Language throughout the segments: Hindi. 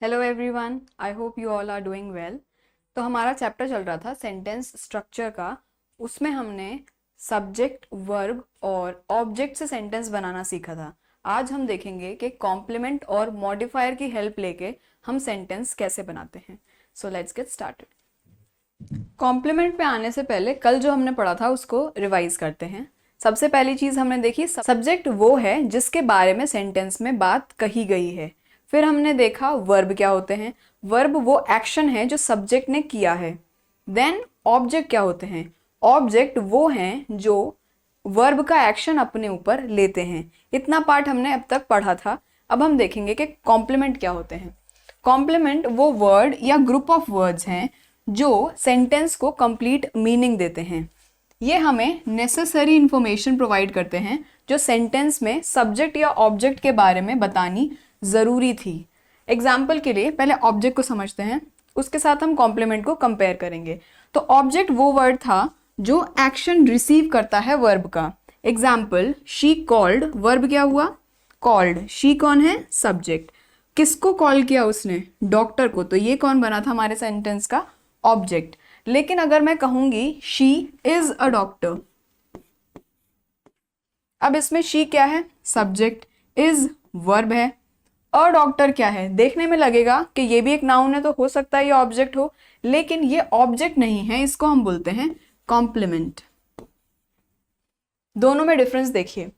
Hello everyone, I hope you all are doing well. तो हमारा चैप्टर चल रहा था सेंटेंस स्ट्रक्चर का। उसमें हमने सब्जेक्ट, वर्ब और ऑब्जेक्ट से सेंटेंस बनाना सीखा था। आज हम देखेंगे कि कॉम्प्लीमेंट और मॉडिफायर की हेल्प लेके हम सेंटेंस कैसे बनाते हैं। So let's get started. Complement पे आने से पहले कल जो हमने पढ़ा था उसको रिवाइज करते हैं। सबसे पहली चीज हमने देखी, सब्जेक्ट वो है जिसके बारे में सेंटेंस में बात कही गई है। फिर हमने देखा वर्ब क्या होते हैं। वर्ब वो एक्शन है जो सब्जेक्ट ने किया है। देन ऑब्जेक्ट क्या होते हैं। ऑब्जेक्ट वो हैं जो वर्ब का एक्शन अपने ऊपर लेते हैं। इतना पार्ट हमने अब तक पढ़ा था। अब हम देखेंगे कि कॉम्प्लीमेंट क्या होते हैं। कॉम्प्लीमेंट वो वर्ड या ग्रुप ऑफ वर्ड्स हैं जो सेंटेंस को कंप्लीट मीनिंग देते हैं। ये हमें नेसेसरी इंफॉर्मेशन प्रोवाइड करते हैं जो सेंटेंस में सब्जेक्ट या ऑब्जेक्ट के बारे में बतानी ज़रूरी थी। एग्जाम्पल के लिए पहले ऑब्जेक्ट को समझते हैं, उसके साथ हम कॉम्प्लीमेंट को कंपेयर करेंगे। तो ऑब्जेक्ट वो वर्ड था जो एक्शन रिसीव करता है वर्ब का। एग्जाम्पल, शी कॉल्ड, वर्ब क्या हुआ, कॉल्ड। शी कौन है, सब्जेक्ट। किसको कॉल किया उसने, डॉक्टर को। तो ये कौन बना था हमारे सेंटेंस का, ऑब्जेक्ट। लेकिन अगर मैं कहूंगी शी इज अ डॉक्टर, अब इसमें शी क्या है, सब्जेक्ट, इज वर्ब है, अ डॉक्टर क्या है। देखने में लगेगा कि ये भी एक नाउन है तो हो सकता है ये ऑब्जेक्ट हो, लेकिन ये ऑब्जेक्ट नहीं है, इसको हम बोलते हैं कॉम्प्लीमेंट। दोनों में डिफरेंस देखिए।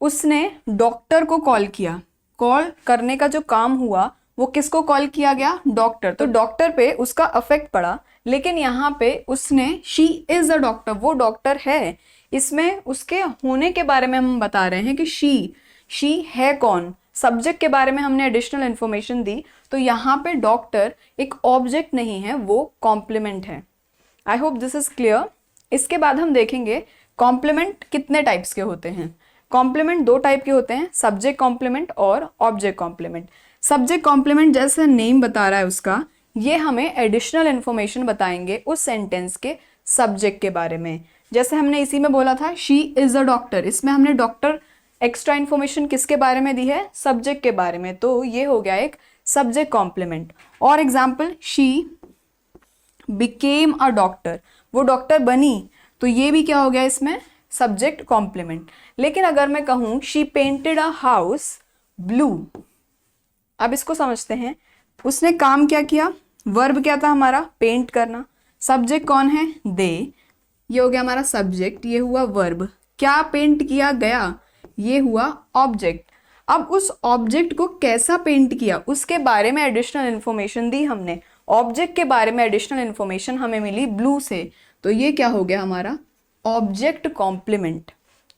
उसने डॉक्टर को कॉल किया, कॉल करने का जो काम हुआ वो किसको कॉल किया गया, डॉक्टर। तो डॉक्टर पे उसका अफेक्ट पड़ा। लेकिन यहाँ पे उसने शी इज अ डॉक्टर, वो डॉक्टर है, इसमें उसके होने के बारे में हम बता रहे हैं कि शी है कौन। सब्जेक्ट के बारे में हमने एडिशनल इंफॉर्मेशन दी। तो यहाँ पे डॉक्टर एक ऑब्जेक्ट नहीं है, वो कॉम्प्लीमेंट है। आई होप दिस इज क्लियर। इसके बाद हम देखेंगे कॉम्प्लीमेंट कितने टाइप्स के होते हैं। कॉम्प्लीमेंट दो टाइप के होते हैं, सब्जेक्ट कॉम्प्लीमेंट और ऑब्जेक्ट कॉम्प्लीमेंट। सब्जेक्ट कॉम्प्लीमेंट जैसे नेम बता रहा है उसका, ये हमें एडिशनल इंफॉर्मेशन बताएंगे उस सेंटेंस के सब्जेक्ट के बारे में। जैसे हमने इसी में बोला था शी इज अ डॉक्टर, इसमें हमने डॉक्टर एक्स्ट्रा इन्फॉर्मेशन किसके बारे में दी है, सब्जेक्ट के बारे में। तो ये हो गया एक सब्जेक्ट कॉम्प्लीमेंट। और example, she became a doctor, वो डॉक्टर बनी, तो ये भी क्या हो गया इसमें, सब्जेक्ट कॉम्प्लीमेंट। लेकिन अगर मैं कहूँ she painted a house blue, अब इसको समझते हैं। उसने काम क्या किया, वर्ब क्या था हमारा, पेंट करना। सब्जेक्ट कौन है, दे, ये हो गया हमारा सब्जेक्ट, ये हुआ वर्ब। क्या पेंट किया गया, ये हुआ ऑब्जेक्ट। अब उस ऑब्जेक्ट को कैसा पेंट किया उसके बारे में एडिशनल इंफॉर्मेशन दी हमने। ऑब्जेक्ट के बारे में एडिशनल इंफॉर्मेशन हमें मिली ब्लू से, तो ये क्या हो गया हमारा ऑब्जेक्ट कॉम्प्लीमेंट।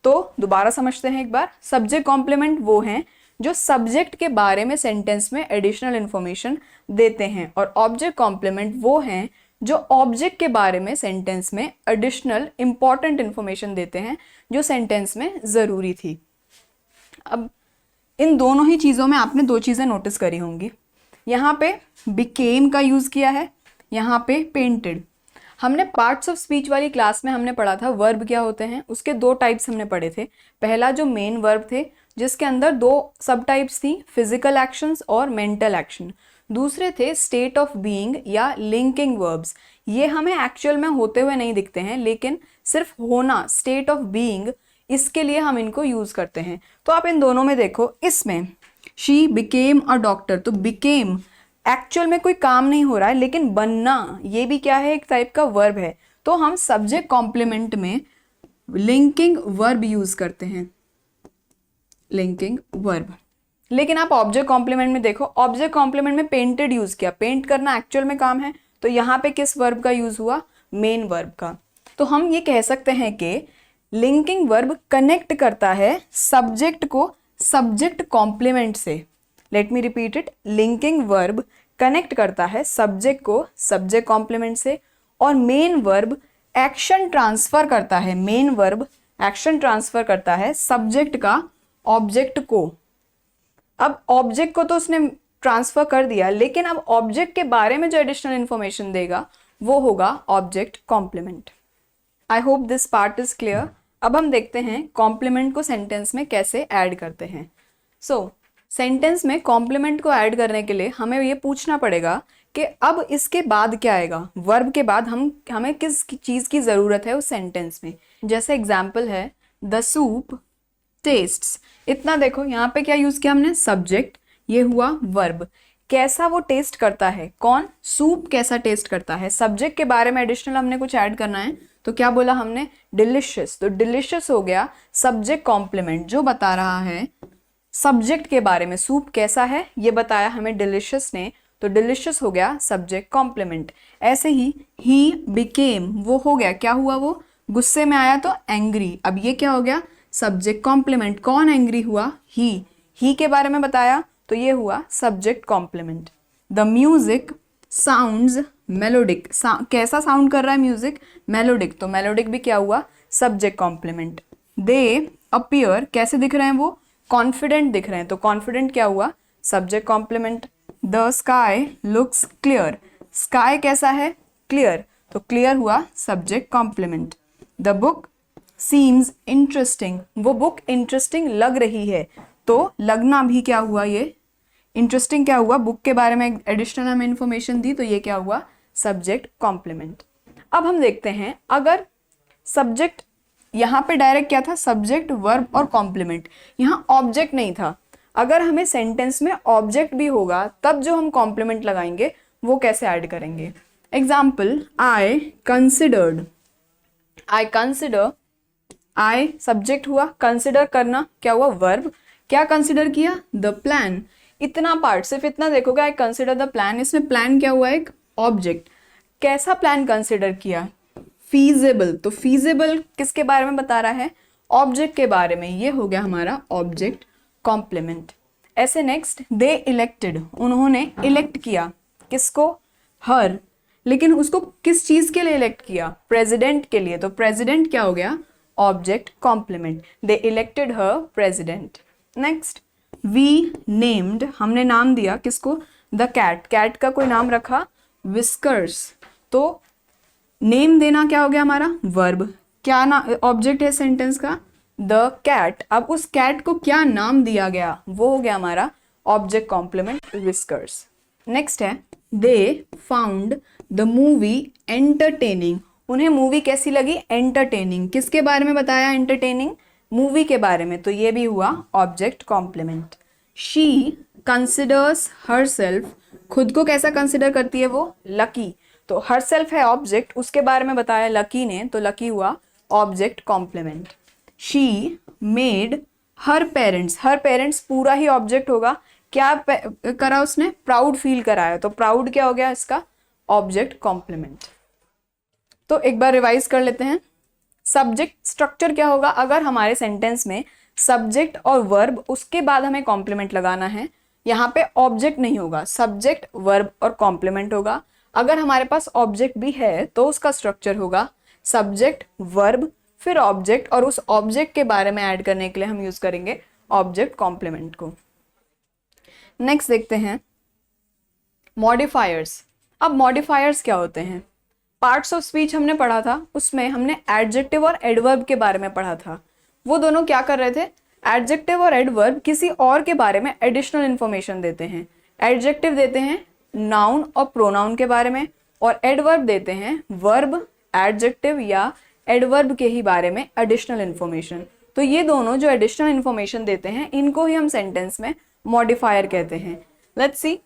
तो दोबारा समझते हैं एक बार। सब्जेक्ट कॉम्प्लीमेंट वो हैं जो सब्जेक्ट के बारे में सेंटेंस में एडिशनल इंफॉर्मेशन देते हैं, और ऑब्जेक्ट कॉम्प्लीमेंट वो हैं जो ऑब्जेक्ट के बारे में सेंटेंस में एडिशनल इंपॉर्टेंट इंफॉर्मेशन देते हैं जो सेंटेंस में ज़रूरी थी। अब इन दोनों ही चीज़ों में आपने दो चीज़ें नोटिस करी होंगी। यहाँ पे बिकेम का यूज़ किया है, यहाँ पे पेंटेड। हमने पार्ट्स ऑफ स्पीच वाली क्लास में हमने पढ़ा था वर्ब क्या होते हैं, उसके दो टाइप्स हमने पढ़े थे। पहला जो मेन वर्ब थे जिसके अंदर दो सब टाइप्स थी, फिजिकल एक्शंस और मेंटल एक्शन। दूसरे थे स्टेट ऑफ बीइंग या लिंकिंग वर्ब्स। ये हमें एक्चुअल में होते हुए नहीं दिखते हैं, लेकिन सिर्फ होना, स्टेट ऑफ बीइंग, इसके लिए हम इनको यूज करते हैं। तो आप इन दोनों में देखो, इसमें शी बिकेम अ डॉक्टर, तो बिकेम एक्चुअल में कोई काम नहीं हो रहा है, लेकिन बनना ये भी क्या है, एक टाइप का वर्ब है। तो हम सब्जेक्ट कॉम्प्लीमेंट में लिंकिंग वर्ब यूज करते हैं, लिंकिंग वर्ब। लेकिन आप ऑब्जेक्ट कॉम्प्लीमेंट में देखो, ऑब्जेक्ट कॉम्प्लीमेंट में पेंटेड यूज किया, पेंट करना एक्चुअल में काम है, तो यहाँ पे किस वर्ब का यूज हुआ, मेन वर्ब का। तो हम ये कह सकते हैं कि लिंकिंग वर्ब कनेक्ट करता है सब्जेक्ट को सब्जेक्ट कॉम्प्लीमेंट से। Let me repeat it, linking verb connect करता है सब्जेक्ट को सब्जेक्ट कॉम्प्लीमेंट से, और मेन वर्ब एक्शन ट्रांसफर करता है, मेन वर्ब एक्शन ट्रांसफर करता है सब्जेक्ट का ऑब्जेक्ट को। अब ऑब्जेक्ट को तो उसने ट्रांसफर कर दिया, लेकिन अब ऑब्जेक्ट के बारे में जो एडिशनल इंफॉर्मेशन देगा वो होगा object complement. I hope this part is clear. अब हम देखते हैं कॉम्प्लीमेंट को सेंटेंस में कैसे ऐड करते हैं। सो सेंटेंस में कॉम्प्लीमेंट को ऐड करने के लिए हमें ये पूछना पड़ेगा कि अब इसके बाद क्या आएगा, वर्ब के बाद हमें किस चीज़ की ज़रूरत है उस सेंटेंस में। जैसे एग्जाम्पल है द सूप टेस्ट्स, इतना देखो यहाँ पे क्या यूज़ किया हमने, सब्जेक्ट, ये हुआ वर्ब। कैसा वो टेस्ट करता है, कौन, सूप कैसा टेस्ट करता है। सब्जेक्ट के बारे में एडिशनल हमने कुछ ऐड करना है तो क्या बोला हमने, डिलिशियस। तो डिलिशियस हो गया सब्जेक्ट कॉम्प्लीमेंट जो बता रहा है सब्जेक्ट के बारे में, सूप कैसा है ये बताया हमें डिलिशियस ने, तो डिलिशियस हो गया सब्जेक्ट कॉम्प्लीमेंट। ऐसे ही बिकेम, वो हो गया, क्या हुआ, वो गुस्से में आया तो एंग्री, अब ये क्या हो गया, सब्जेक्ट कॉम्प्लीमेंट। कौन एंग्री हुआ, ही के बारे में बताया तो ये हुआ subject complement. The music sounds melodic, कैसा साउंड कर रहा है म्यूजिक, मेलोडिक, तो मेलोडिक भी क्या हुआ, सब्जेक्ट कॉम्प्लीमेंट। दे अपीयर, कैसे दिख रहे हैं वो, कॉन्फिडेंट दिख रहे हैं, तो कॉन्फिडेंट क्या हुआ, subject complement. The sky looks clear, sky कैसा है, क्लियर, तो क्लियर हुआ subject complement. The book seems interesting, वो बुक इंटरेस्टिंग लग रही है, तो लगना भी क्या हुआ, ये इंटरेस्टिंग क्या हुआ, बुक के बारे में एडिशनल हमें इंफॉर्मेशन दी तो ये क्या हुआ, सब्जेक्ट कॉम्प्लीमेंट। अब हम देखते हैं अगर सब्जेक्ट यहाँ पे डायरेक्ट क्या था, सब्जेक्ट वर्ब और कॉम्प्लीमेंट, यहाँ ऑब्जेक्ट नहीं था। अगर हमें सेंटेंस में ऑब्जेक्ट भी होगा तब जो हम कॉम्प्लीमेंट लगाएंगे वो कैसे ऐड करेंगे। Example I considered, I consider, I subject हुआ, कंसिडर करना क्या हुआ, वर्ब। क्या कंसिडर किया, द प्लान, इतना पार्ट सिर्फ इतना देखोगे, आई कंसिडर द प्लान, इसमें प्लान क्या हुआ, एक ऑब्जेक्ट। कैसा प्लान कंसिडर किया, फीजेबल, तो फीजेबल किसके बारे में बता रहा है, ऑब्जेक्ट के बारे में, ये हो गया हमारा ऑब्जेक्ट कॉम्प्लीमेंट। ऐसे नेक्स्ट, दे इलेक्टेड, उन्होंने इलेक्ट किया, किसको, हर, लेकिन उसको किस चीज के लिए इलेक्ट किया, प्रेसिडेंट के लिए, तो प्रेसिडेंट क्या हो गया, object complement. They elected her president. Next, we named, हमने नाम दिया किसको, द कैट, कैट का कोई नाम रखा, विस्कर्स, तो नेम देना क्या हो गया हमारा, वर्ब। क्या ना ऑब्जेक्ट है सेंटेंस का, द कैट, अब उस कैट को क्या नाम दिया गया, वो हो गया हमारा ऑब्जेक्ट कॉम्प्लीमेंट, विस्कर्स। नेक्स्ट है, they found the movie entertaining, उन्हें मूवी कैसी लगी, एंटरटेनिंग, किसके बारे में बताया, एंटरटेनिंग, मूवी के बारे में, तो ये भी हुआ object complement. She considers herself, खुद को कैसा कंसिडर करती है वो, लकी, तो हरसेल्फ है ऑब्जेक्ट, उसके बारे में बताया लकी ने, तो लकी हुआ object complement. She made her parents, her parents पूरा ही ऑब्जेक्ट होगा, क्या करा उसने, प्राउड फील कराया, तो प्राउड क्या हो गया इसका, ऑब्जेक्ट कॉम्प्लीमेंट। तो एक बार रिवाइज कर लेते हैं, सब्जेक्ट स्ट्रक्चर क्या होगा, अगर हमारे सेंटेंस में सब्जेक्ट और वर्ब उसके बाद हमें कॉम्प्लीमेंट लगाना है, यहाँ पे ऑब्जेक्ट नहीं होगा, सब्जेक्ट वर्ब और कॉम्प्लीमेंट होगा। अगर हमारे पास ऑब्जेक्ट भी है तो उसका स्ट्रक्चर होगा सब्जेक्ट वर्ब फिर ऑब्जेक्ट, और उस ऑब्जेक्ट के बारे में ऐड करने के लिए हम यूज करेंगे ऑब्जेक्ट कॉम्प्लीमेंट को। नेक्स्ट देखते हैं मॉडिफायर्स। अब मॉडिफायर्स क्या होते हैं, पार्ट्स ऑफ स्पीच हमने पढ़ा था, उसमें हमने एडजेक्टिव और एडवर्ब के बारे में पढ़ा था। वो दोनों क्या कर रहे थे, एडजेक्टिव और एडवर्ब किसी और के बारे में एडिशनल इंफॉर्मेशन देते हैं। एडजेक्टिव देते हैं नाउन और प्रोनाउन के बारे में, और एडवर्ब देते हैं वर्ब, एडजेक्टिव या एडवर्ब के ही बारे में एडिशनल इंफॉर्मेशन। तो ये दोनों जो एडिशनल इंफॉर्मेशन देते हैं इनको ही हम सेंटेंस में मॉडिफायर कहते हैं। लेट्स सी,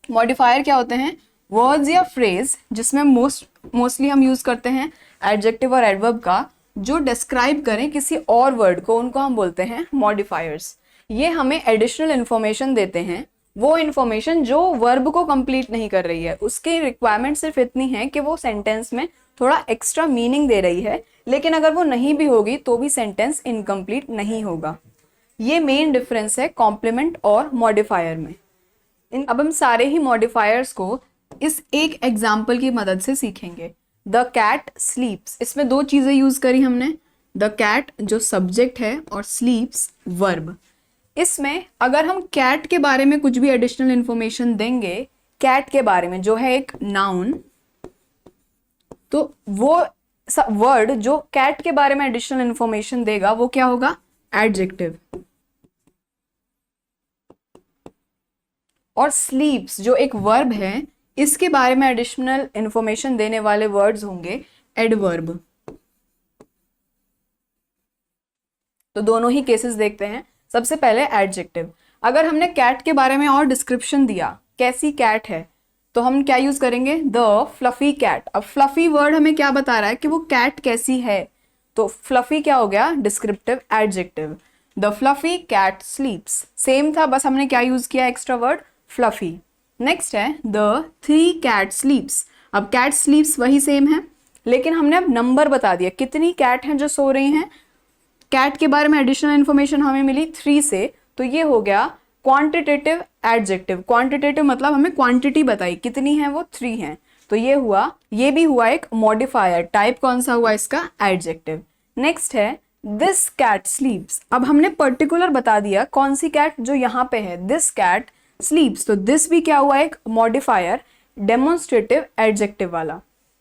मॉडिफायर क्या होते हैं, वर्ड्स या फ्रेज जिसमें मोस्टली हम यूज करते हैं एडजेक्टिव और एडवर्ब का, जो डिस्क्राइब करें किसी और वर्ड को, उनको हम बोलते हैं मॉडिफायर्स। ये हमें एडिशनल इंफॉर्मेशन देते हैं, वो इंफॉर्मेशन जो वर्ब को कंप्लीट नहीं कर रही है, उसकी रिक्वायरमेंट सिर्फ इतनी है कि वो सेंटेंस में थोड़ा एक्स्ट्रा मीनिंग दे रही है, लेकिन अगर वो नहीं भी होगी तो भी सेंटेंस इनकम्प्लीट नहीं होगा। ये मेन डिफरेंस है कॉम्प्लीमेंट और मॉडिफायर में। अब हम सारे ही मॉडिफायर्स को इस एक एग्जाम्पल की मदद से सीखेंगे। द कैट स्लीप्स, इसमें दो चीजें यूज करी हमने, द कैट जो सब्जेक्ट है और स्लीप्स वर्ब। इसमें अगर हम कैट के बारे में कुछ भी एडिशनल इंफॉर्मेशन देंगे, कैट के बारे में जो है एक नाउन, तो वो वर्ड जो कैट के बारे में एडिशनल इंफॉर्मेशन देगा वो क्या होगा, एडजेक्टिव। और स्लीप्स जो एक वर्ब है, इसके बारे में एडिशनल इंफॉर्मेशन देने वाले वर्ड्स होंगे एडवर्ब। तो दोनों ही केसेस देखते हैं। सबसे पहले एडजेक्टिव। अगर हमने कैट के बारे में और डिस्क्रिप्शन दिया, कैसी कैट है, तो हम क्या यूज करेंगे, द फ्लफी कैट। अब फ्लफी वर्ड हमें क्या बता रहा है कि वो कैट कैसी है, तो फ्लफी क्या हो गया, descriptive adjective. The fluffy cat sleeps, same था, बस हमने क्या यूज किया, एक्स्ट्रा वर्ड फ्लफी। नेक्स्ट है द 3 कैट स्लीप्स। अब कैट स्लीप्स वही सेम है, लेकिन हमने अब नंबर बता दिया, कितनी कैट हैं जो सो रही हैं। कैट के बारे में एडिशनल इंफॉर्मेशन हमें मिली 3 से, तो ये हो गया क्वांटिटेटिव एडजेक्टिव। क्वांटिटेटिव मतलब हमें क्वांटिटी बताई, कितनी है वो 3 हैं, तो ये हुआ, ये भी हुआ एक मॉडिफायर। टाइप कौन सा हुआ इसका, एडजेक्टिव। नेक्स्ट है दिस कैट स्लीप्स। अब हमने पर्टिकुलर बता दिया कौन सी कैट जो यहाँ पे है, दिस कैट स्लीप्स, तो दिस भी क्या हुआ, एक मॉडिफायर, डेमोन्स्ट्रेटिव एडजेक्टिव वाला।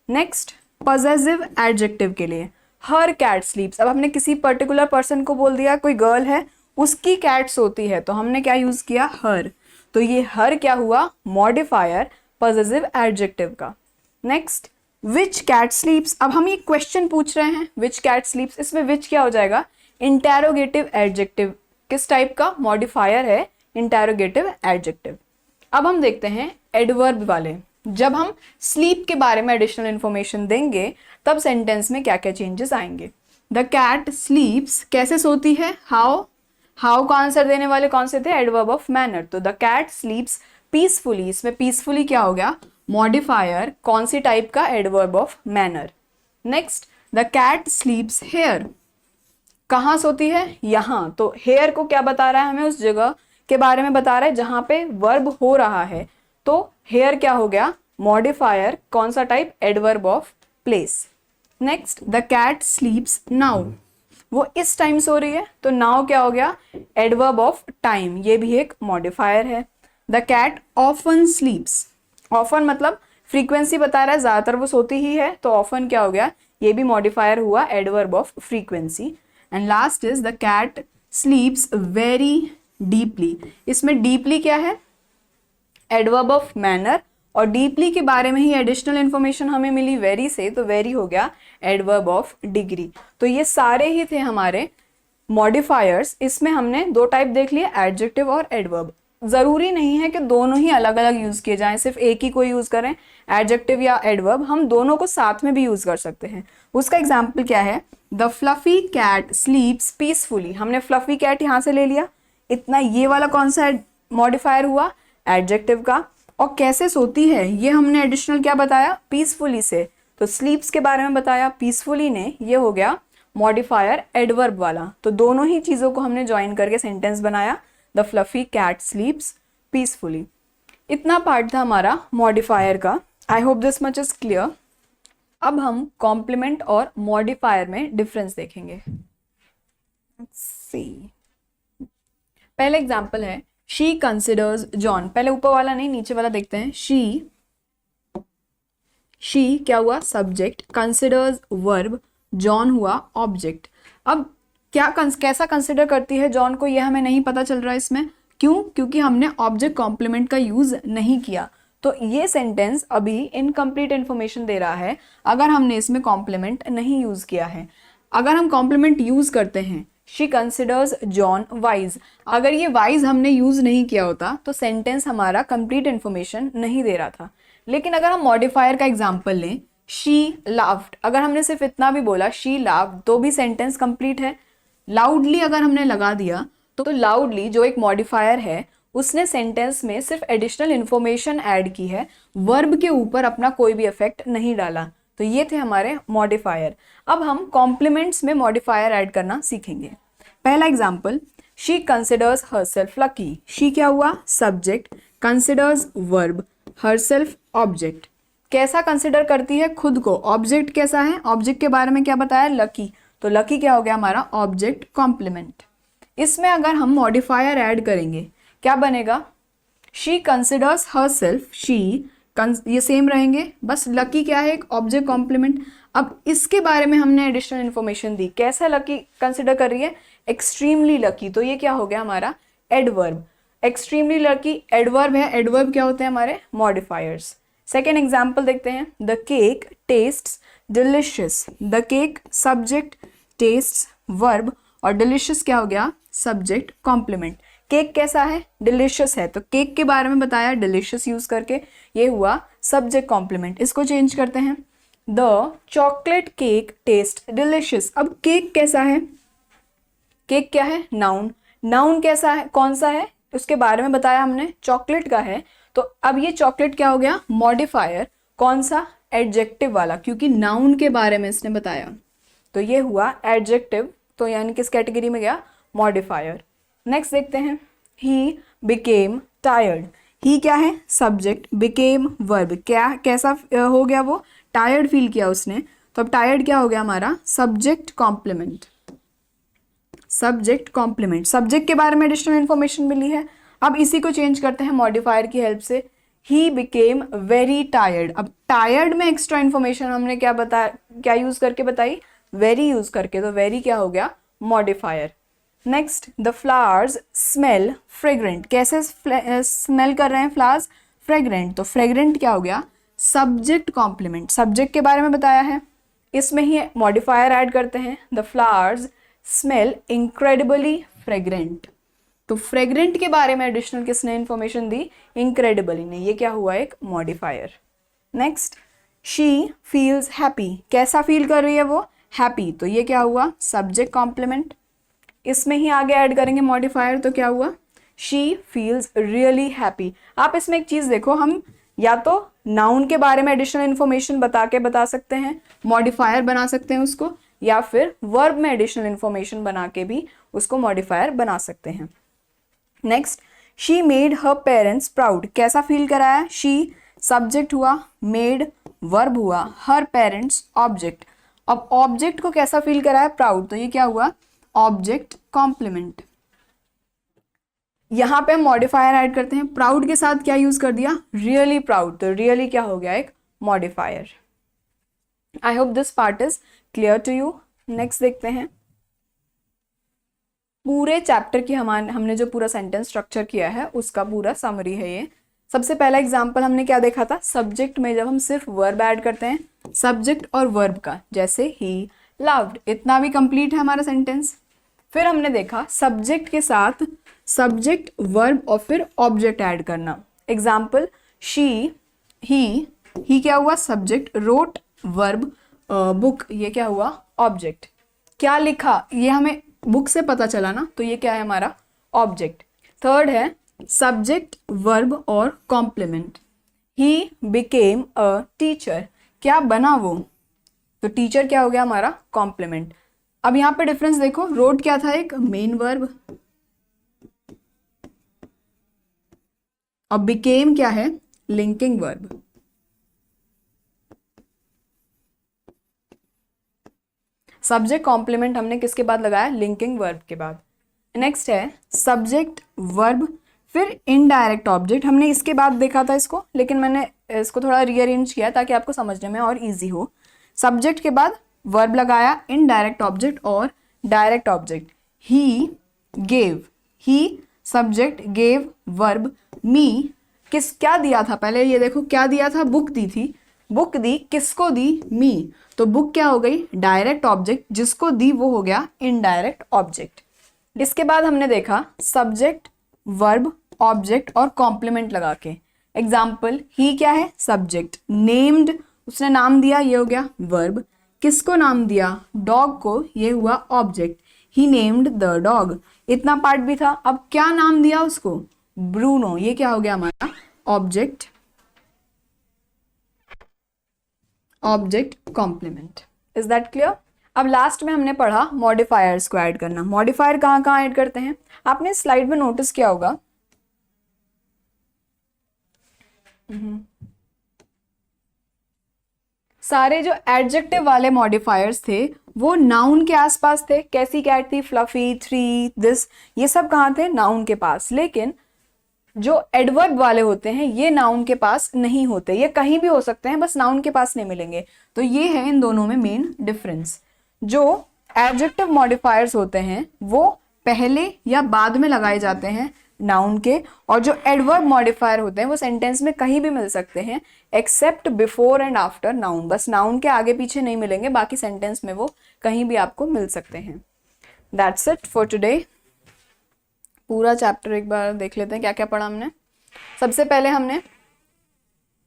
नेक्स्ट पॉजेसिव एडजेक्टिव के लिए हर कैट स्लीप्स। अब हमने किसी पर्टिकुलर पर्सन को बोल दिया, कोई गर्ल है, उसकी कैट सोती है, तो हमने क्या यूज किया, हर। तो ये हर क्या हुआ, मॉडिफायर पॉजेसिव एडजेक्टिव का। Next which cat sleeps. अब हम ये क्वेश्चन पूछ रहे हैं, विच कैट स्लीप्स, इसमें विच क्या हो जाएगा, इंटेरोगेटिव एडजेक्टिव। किस टाइप का, मॉडिफायर है, इंटेरोगेटिव एडजेक्टिव। अब हम देखते हैं एडवर्ब वाले। जब हम स्लीप के बारे में एडिशनल इंफॉर्मेशन देंगे, तब सेंटेंस में क्या क्या चेंजेस आएंगे। द कैट स्लीप्स, कैसे सोती है, हाउ। हाउ का आंसर देने वाले कौन से थे, एडवर्ब ऑफ मैनर। तो द कैट स्लीप्स पीसफुली, इसमें पीसफुली क्या हो गया, मॉडिफायर, कौन सी टाइप का, adverb of manner. Next the cat sleeps here, कहाँ सोती है, यहाँ, तो हेयर को क्या बता रहा है, हमें उस जगह के बारे में बता रहा है जहां पे वर्ब हो रहा है, तो हेयर क्या हो गया, मॉडिफायर, कौन सा type, adverb of place. Next the cat sleeps now, वो इस टाइम सो रही है, तो नाउ क्या हो गया, एडवर्ब ऑफ टाइम, ये भी एक मॉडिफायर है। The cat often sleeps, often मतलब फ्रीक्वेंसी बता रहा है, ज्यादातर वो सोती ही है, तो ऑफन क्या हो गया, ये भी मॉडिफायर हुआ, adverb of frequency. And last is the cat sleeps very deeply. इसमें डीपली क्या है, एडवर्ब ऑफ मैनर, और डीपली के बारे में ही एडिशनल इंफॉर्मेशन हमें मिली वेरी से, तो वेरी हो गया एडवर्ब ऑफ डिग्री। तो ये सारे ही थे हमारे मॉडिफायर्स। इसमें हमने 2 टाइप देख लिए, एडजेक्टिव और एडवर्ब। जरूरी नहीं है कि दोनों ही अलग अलग यूज किए जाएं, सिर्फ एक ही कोई यूज करें, एडजेक्टिव या एडवर्ब, हम दोनों को साथ में भी यूज कर सकते हैं। उसका एग्जाम्पल क्या है, the fluffy cat sleeps peacefully. हमने फ्लफी कैट यहाँ से ले लिया, इतना, ये वाला कौन सा मॉडिफायर हुआ, एडजेक्टिव का। और कैसे सोती है, ये हमने एडिशनल क्या बताया, पीसफुली से, तो स्लीप्स के बारे में बताया, पीसफुली ने, ये हो गया मॉडिफायर एडवर्ब वाला। तो दोनों ही चीजों को हमने ज्वाइन करके सेंटेंस बनाया, the fluffy cat sleeps peacefully. इतना पार्ट था हमारा मॉडिफायर का। I hope this much is clear. अब हम कॉम्प्लीमेंट और मॉडिफायर में डिफरेंस देखेंगे। पहले एग्जाम्पल है, शी कंसिडर्स जॉन। पहले ऊपर वाला नहीं, नीचे वाला देखते हैं। शी क्या हुआ, सब्जेक्ट, कंसिडर्स वर्ब, जॉन हुआ ऑब्जेक्ट। अब कैसा कंसिडर करती है जॉन को, यह हमें नहीं पता चल रहा है इसमें। क्यों, क्योंकि हमने ऑब्जेक्ट कॉम्प्लीमेंट का यूज नहीं किया, तो ये सेंटेंस अभी इनकम्प्लीट इंफॉर्मेशन दे रहा है अगर हमने इसमें कॉम्प्लीमेंट नहीं यूज किया है। अगर हम कॉम्प्लीमेंट यूज करते हैं, शी कंसिडर्स जॉन वाइज, अगर ये वाइज हमने यूज नहीं किया होता तो सेंटेंस हमारा कंप्लीट इंफॉर्मेशन नहीं दे रहा था। लेकिन अगर हम मॉडिफायर का एग्जाम्पल लें, शी लाफ्ड, अगर हमने सिर्फ इतना भी बोला शी लाफ्ड, तो भी सेंटेंस कंप्लीट है। लाउडली अगर हमने लगा दिया, तो लाउडली जो एक मॉडिफायर है, उसने सेंटेंस में सिर्फ एडिशनल इंफॉर्मेशन ऐड की है, वर्ब के ऊपर अपना कोई भी इफेक्ट नहीं डाला। तो ये थे हमारे मॉडिफायर। अब हम कॉम्प्लीमेंट्स में मॉडिफायर ऐड करना सीखेंगे। पहला example, she considers herself lucky. She क्या हुआ, subject, considers verb, herself object. कैसा कंसिडर करती है, खुद को। ऑब्जेक्ट कैसा है, ऑब्जेक्ट के बारे में क्या बताया, लकी, तो लकी क्या हो गया हमारा ऑब्जेक्ट कॉम्प्लीमेंट। इसमें अगर हम मॉडिफायर ऐड करेंगे, क्या बनेगा, शी कंसिडर्स हरसेल्फ, ये सेम रहेंगे, बस लकी क्या है, एक ऑब्जेक्ट कॉम्प्लीमेंट। अब इसके बारे में हमने एडिशनल इंफॉर्मेशन दी, कैसा लकी कंसिडर कर रही है, एक्सट्रीमली लकी, तो ये क्या हो गया हमारा एडवर्ब। एक्सट्रीमली लकी एडवर्ब है, एडवर्ब क्या होते हैं हमारे मॉडिफायर्स। सेकेंड एग्जाम्पल देखते हैं, the cake tests delicious. The cake subject, tests verb और डिलिशियस क्या हो गया सब्जेक्ट कॉम्प्लीमेंट। केक कैसा है डिलिशियस है, तो केक के बारे में बताया डिलिशियस यूज करके, ये हुआ सब्जेक्ट कॉम्प्लीमेंट। इसको चेंज करते हैं, the chocolate cake taste delicious. अब केक कैसा है, केक क्या है नाउन, नाउन कैसा है कौन सा है उसके बारे में बताया हमने, चॉकलेट का है। तो अब ये चॉकलेट क्या हो गया मॉडिफायर, कौन सा एडजेक्टिव वाला, क्योंकि नाउन के बारे में इसने बताया, तो ये हुआ एडजेक्टिव, तो यानी किस कैटेगरी में गया मॉडिफायर। नेक्स्ट देखते हैं, ही बिकेम टायर्ड। ही क्या है सब्जेक्ट, बिकेम वर्ब, क्या कैसा हो गया वो टायर्ड फील किया उसने, तो अब टायर्ड क्या हो गया हमारा subject complement. Subject complement, subject के बारे में एडिशनल इन्फॉर्मेशन मिली है। अब इसी को चेंज करते हैं मॉडिफायर की हेल्प से, ही बिकेम वेरी टायर्ड। अब टायर्ड में एक्स्ट्रा इन्फॉर्मेशन हमने क्या बताया, क्या यूज करके बताई, वेरी यूज करके, तो वेरी क्या हो गया modifier. Next, the flowers smell fragrant. कैसे स्मेल कर रहे हैं फ्लावर्स, फ्रेग्रेंट, तो फ्रेग्रेंट क्या हो गया सब्जेक्ट कॉम्प्लीमेंट, सब्जेक्ट के बारे में बताया है, इसमें ही मॉडिफायर ऐड करते हैं, the flowers smell incredibly fragrant. तो फ्रेग्रेंट के बारे में एडिशनल किसने इंफॉर्मेशन दी, इनक्रेडिबली ने, ये क्या हुआ एक modifier. Next, she feels happy. कैसा फील कर रही है वो हैप्पी, तो ये क्या हुआ सब्जेक्ट कॉम्प्लीमेंट। इसमें ही आगे ऐड करेंगे मॉडिफायर, तो क्या हुआ शी फील्स रियली हैप्पी। आप इसमें एक चीज देखो, हम या तो नाउन के बारे में एडिशनल इन्फॉर्मेशन बता सकते हैं, मॉडिफायर बना सकते हैं उसको, या फिर वर्ब में एडिशनल इन्फॉर्मेशन बना के भी उसको मॉडिफायर बना सकते हैं। Next, she made her parents proud. कैसा फील कराया, शी सब्जेक्ट हुआ, मेड वर्ब हुआ, हर पेरेंट्स ऑब्जेक्ट। अब ऑब्जेक्ट को कैसा फील कराया प्राउड, तो ये क्या हुआ ऑब्जेक्ट कॉम्प्लीमेंट। यहां पे हम मॉडिफायर ऐड करते हैं, प्राउड के साथ क्या यूज कर दिया रियली प्राउड, तो रियली क्या हो गया एक modifier. I hope this part is clear to you. Next देखते हैं, पूरे चैप्टर की हमने जो पूरा सेंटेंस स्ट्रक्चर किया है उसका पूरा समरी है ये। सबसे पहला एग्जांपल हमने क्या देखा था, सब्जेक्ट में जब हम सिर्फ वर्ब ऐड करते हैं, सब्जेक्ट और वर्ब का, जैसे ही लव्ड, इतना भी कंप्लीट है हमारा सेंटेंस। फिर हमने देखा सब्जेक्ट के साथ सब्जेक्ट वर्ब और फिर ऑब्जेक्ट ऐड करना। एग्जाम्पल, शी ही क्या हुआ सब्जेक्ट, रोट वर्ब, बुक ये क्या हुआ ऑब्जेक्ट। क्या लिखा ये हमें बुक से पता चला ना, तो ये क्या है हमारा ऑब्जेक्ट। थर्ड है सब्जेक्ट वर्ब और complement, he became a teacher, क्या बना वो, तो टीचर क्या हो गया हमारा कॉम्प्लीमेंट। अब यहाँ पे डिफरेंस देखो, रोट क्या था एक मेन वर्ब और बिकेम क्या है लिंकिंग वर्ब। सब्जेक्ट कॉम्प्लीमेंट हमने किसके बाद लगाया, लिंकिंग वर्ब के बाद। नेक्स्ट है सब्जेक्ट वर्ब फिर इनडायरेक्ट ऑब्जेक्ट, हमने इसके बाद देखा था इसको, लेकिन मैंने इसको थोड़ा रीअरेंज किया ताकि आपको समझने में और इजी हो। सब्जेक्ट के बाद वर्ब लगाया, इनडायरेक्ट ऑब्जेक्ट और direct object. He gave, he subject, gave verb, me किस क्या दिया था, पहले ये देखो क्या दिया था, बुक दी थी, बुक दी किसको दी, मी, तो बुक क्या हो गई डायरेक्ट ऑब्जेक्ट, जिसको दी वो हो गया इनडायरेक्ट ऑब्जेक्ट। इसके बाद हमने देखा सब्जेक्ट वर्ब ऑब्जेक्ट और कॉम्प्लीमेंट लगा के। एग्जाम्पल, ही क्या है सब्जेक्ट, नेम्ड उसने नाम दिया ये हो गया वर्ब, किसको नाम दिया डॉग को, ये हुआ object, he named the dog, इतना पार्ट भी था। अब क्या नाम दिया उसको ब्रूनो, ये क्या हो गया हमारा object, object complement. Is that clear. अब लास्ट में हमने पढ़ा मॉडिफायर्स को ऐड करना। मॉडिफायर कहाँ कहाँ ऐड करते हैं, आपने स्लाइड में नोटिस किया होगा, सारे जो एडजेक्टिव वाले मॉडिफायर्स थे वो नाउन के आसपास थे। कैसी कैट थी, फ्लफी, थ्री, दिस, ये सब कहाँ थे नाउन के पास। लेकिन जो एडवर्ब वाले होते हैं ये नाउन के पास नहीं होते, ये कहीं भी हो सकते हैं बस नाउन के पास नहीं मिलेंगे। तो ये है इन दोनों में मेन डिफरेंस। जो एडजेक्टिव मॉडिफायर्स होते हैं वो पहले या बाद में लगाए जाते हैं नाउन के, और जो एडवर्ब मॉडिफायर होते हैं वो सेंटेंस में कहीं भी मिल सकते हैं except before and after noun. बस नाउन के आगे पीछे नहीं मिलेंगे, बाकी सेंटेंस में वो कहीं भी आपको मिल सकते हैं। That's it for today. पूरा चैप्टर एक बार देख लेते हैं क्या क्या पढ़ा हमने। सबसे पहले हमने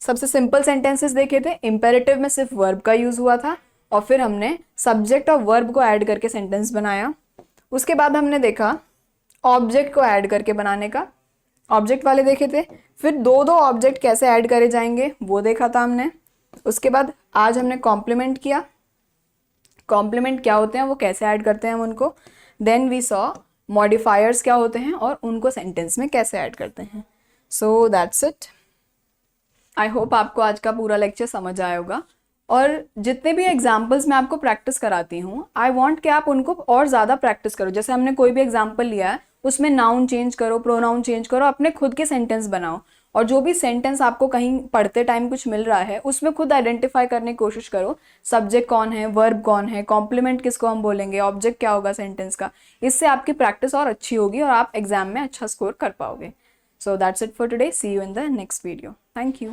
सबसे सिंपल सेंटेंसेस देखे थे, इंपेरेटिव में सिर्फ वर्ब का यूज हुआ था, और फिर हमने सब्जेक्ट और वर्ब को ऐड करके सेंटेंस बनाया। उसके बाद हमने देखा ऑब्जेक्ट को ऐड करके बनाने का, ऑब्जेक्ट वाले देखे थे। फिर दो दो ऑब्जेक्ट कैसे ऐड करे जाएंगे वो देखा था हमने। उसके बाद आज हमने कॉम्प्लीमेंट किया, कॉम्प्लीमेंट क्या होते हैं, वो कैसे ऐड करते हैं हम उनको। देन वी सॉ मॉडिफायर्स क्या होते हैं और उनको सेंटेंस में कैसे ऐड करते हैं। सो दैट्स इट। आई होप आपको आज का पूरा लेक्चर समझ आया होगा, और जितने भी एग्जाम्पल्स मैं आपको प्रैक्टिस कराती हूँ आई वांट कि आप उनको और ज़्यादा प्रैक्टिस करो। जैसे हमने कोई भी एग्जाम्पल लिया है उसमें नाउन चेंज करो, प्रोनाउन चेंज करो, अपने खुद के सेंटेंस बनाओ, और जो भी सेंटेंस आपको कहीं पढ़ते टाइम कुछ मिल रहा है उसमें खुद आइडेंटिफाई करने की कोशिश करो, सब्जेक्ट कौन है, वर्ब कौन है, कॉम्प्लीमेंट किसको हम बोलेंगे, ऑब्जेक्ट क्या होगा सेंटेंस का। इससे आपकी प्रैक्टिस और अच्छी होगी और आप एग्जाम में अच्छा स्कोर कर पाओगे। So that's it for today, see you in the next video. Thank you.